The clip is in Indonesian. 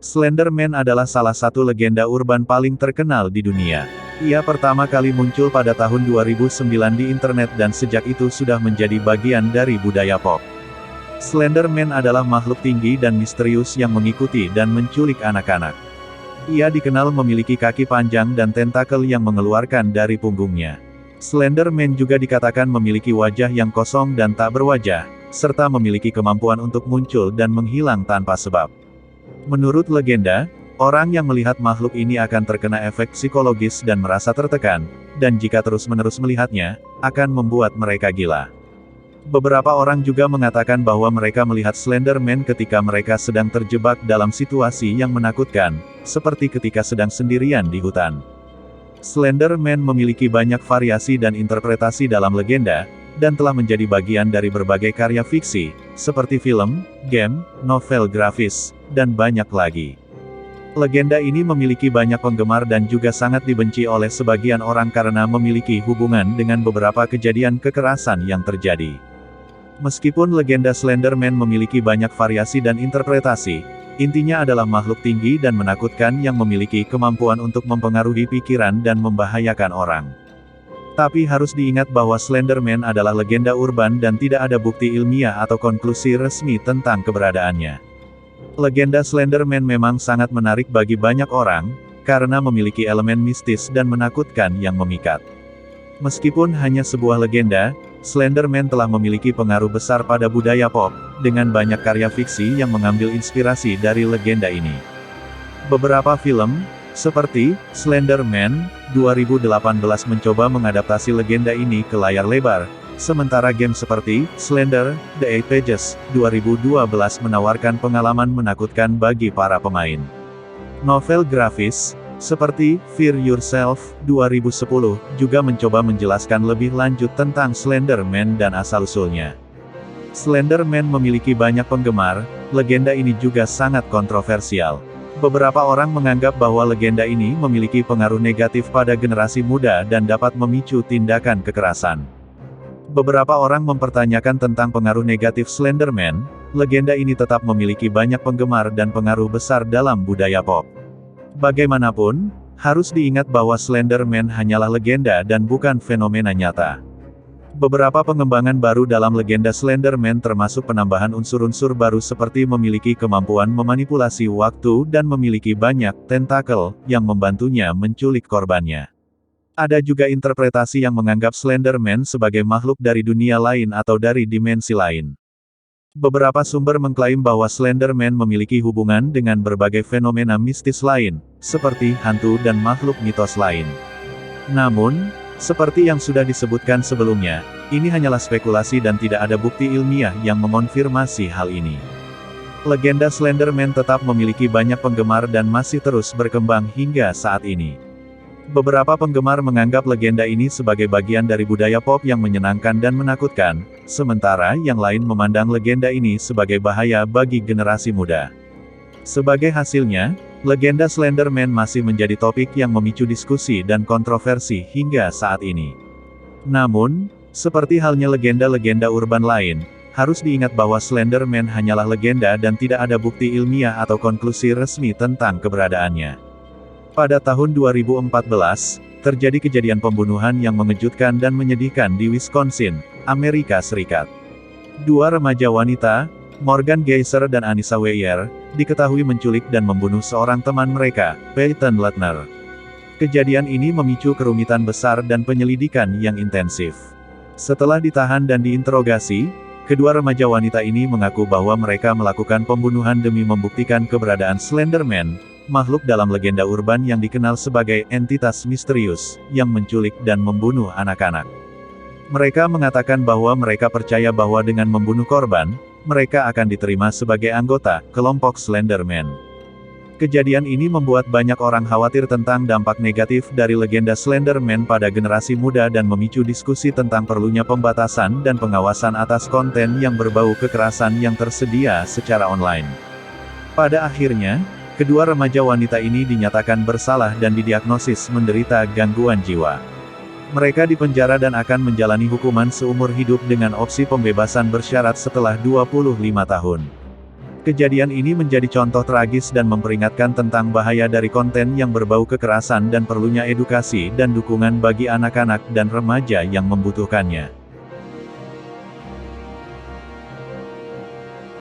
Slender Man adalah salah satu legenda urban paling terkenal di dunia. Ia pertama kali muncul pada tahun 2009 di internet dan sejak itu sudah menjadi bagian dari budaya pop. Slender Man adalah makhluk tinggi dan misterius yang mengikuti dan menculik anak-anak. Ia dikenal memiliki kaki panjang dan tentakel yang mengeluarkan dari punggungnya. Slender Man juga dikatakan memiliki wajah yang kosong dan tak berwajah, serta memiliki kemampuan untuk muncul dan menghilang tanpa sebab. Menurut legenda, orang yang melihat makhluk ini akan terkena efek psikologis dan merasa tertekan, dan jika terus-menerus melihatnya, akan membuat mereka gila. Beberapa orang juga mengatakan bahwa mereka melihat Slender Man ketika mereka sedang terjebak dalam situasi yang menakutkan, seperti ketika sedang sendirian di hutan. Slender Man memiliki banyak variasi dan interpretasi dalam legenda, dan telah menjadi bagian dari berbagai karya fiksi, seperti film, game, novel grafis, dan banyak lagi. Legenda ini memiliki banyak penggemar dan juga sangat dibenci oleh sebagian orang karena memiliki hubungan dengan beberapa kejadian kekerasan yang terjadi. Meskipun legenda Slender Man memiliki banyak variasi dan interpretasi, intinya adalah makhluk tinggi dan menakutkan yang memiliki kemampuan untuk mempengaruhi pikiran dan membahayakan orang. Tapi harus diingat bahwa Slender Man adalah legenda urban dan tidak ada bukti ilmiah atau konklusi resmi tentang keberadaannya. Legenda Slender Man memang sangat menarik bagi banyak orang, karena memiliki elemen mistis dan menakutkan yang memikat. Meskipun hanya sebuah legenda, Slender Man telah memiliki pengaruh besar pada budaya pop, dengan banyak karya fiksi yang mengambil inspirasi dari legenda ini. Beberapa film, seperti Slender Man 2018 mencoba mengadaptasi legenda ini ke layar lebar, sementara game seperti Slender: The Eight Pages 2012 menawarkan pengalaman menakutkan bagi para pemain. Novel grafis, seperti Fear Yourself 2010, juga mencoba menjelaskan lebih lanjut tentang Slender Man dan asal-usulnya. Slender Man memiliki banyak penggemar, legenda ini juga sangat kontroversial. Beberapa orang menganggap bahwa legenda ini memiliki pengaruh negatif pada generasi muda dan dapat memicu tindakan kekerasan. Beberapa orang mempertanyakan tentang pengaruh negatif Slender Man, legenda ini tetap memiliki banyak penggemar dan pengaruh besar dalam budaya pop. Bagaimanapun, harus diingat bahwa Slender Man hanyalah legenda dan bukan fenomena nyata. Beberapa pengembangan baru dalam legenda Slender Man termasuk penambahan unsur-unsur baru seperti memiliki kemampuan memanipulasi waktu dan memiliki banyak tentakel yang membantunya menculik korbannya. Ada juga interpretasi yang menganggap Slender Man sebagai makhluk dari dunia lain atau dari dimensi lain. Beberapa sumber mengklaim bahwa Slender Man memiliki hubungan dengan berbagai fenomena mistis lain, seperti hantu dan makhluk mitos lain. Namun, seperti yang sudah disebutkan sebelumnya, ini hanyalah spekulasi dan tidak ada bukti ilmiah yang mengonfirmasi hal ini. Legenda Slender Man tetap memiliki banyak penggemar dan masih terus berkembang hingga saat ini. Beberapa penggemar menganggap legenda ini sebagai bagian dari budaya pop yang menyenangkan dan menakutkan, sementara yang lain memandang legenda ini sebagai bahaya bagi generasi muda. Sebagai hasilnya, legenda Slender Man masih menjadi topik yang memicu diskusi dan kontroversi hingga saat ini. Namun, seperti halnya legenda-legenda urban lain, harus diingat bahwa Slender Man hanyalah legenda dan tidak ada bukti ilmiah atau konklusi resmi tentang keberadaannya. Pada tahun 2014, terjadi kejadian pembunuhan yang mengejutkan dan menyedihkan di Wisconsin, Amerika Serikat. Dua remaja wanita, Morgan Geyser dan Anissa Weier, diketahui menculik dan membunuh seorang teman mereka, Peyton Leutner. Kejadian ini memicu kerumitan besar dan penyelidikan yang intensif. Setelah ditahan dan diinterogasi, kedua remaja wanita ini mengaku bahwa mereka melakukan pembunuhan demi membuktikan keberadaan Slender Man, makhluk dalam legenda urban yang dikenal sebagai entitas misterius, yang menculik dan membunuh anak-anak. Mereka mengatakan bahwa mereka percaya bahwa dengan membunuh korban, mereka akan diterima sebagai anggota kelompok Slender Man. Kejadian ini membuat banyak orang khawatir tentang dampak negatif dari legenda Slender Man pada generasi muda dan memicu diskusi tentang perlunya pembatasan dan pengawasan atas konten yang berbau kekerasan yang tersedia secara online. Pada akhirnya, kedua remaja wanita ini dinyatakan bersalah dan didiagnosis menderita gangguan jiwa. Mereka dipenjara dan akan menjalani hukuman seumur hidup dengan opsi pembebasan bersyarat setelah 25 tahun. Kejadian ini menjadi contoh tragis dan memperingatkan tentang bahaya dari konten yang berbau kekerasan dan perlunya edukasi dan dukungan bagi anak-anak dan remaja yang membutuhkannya.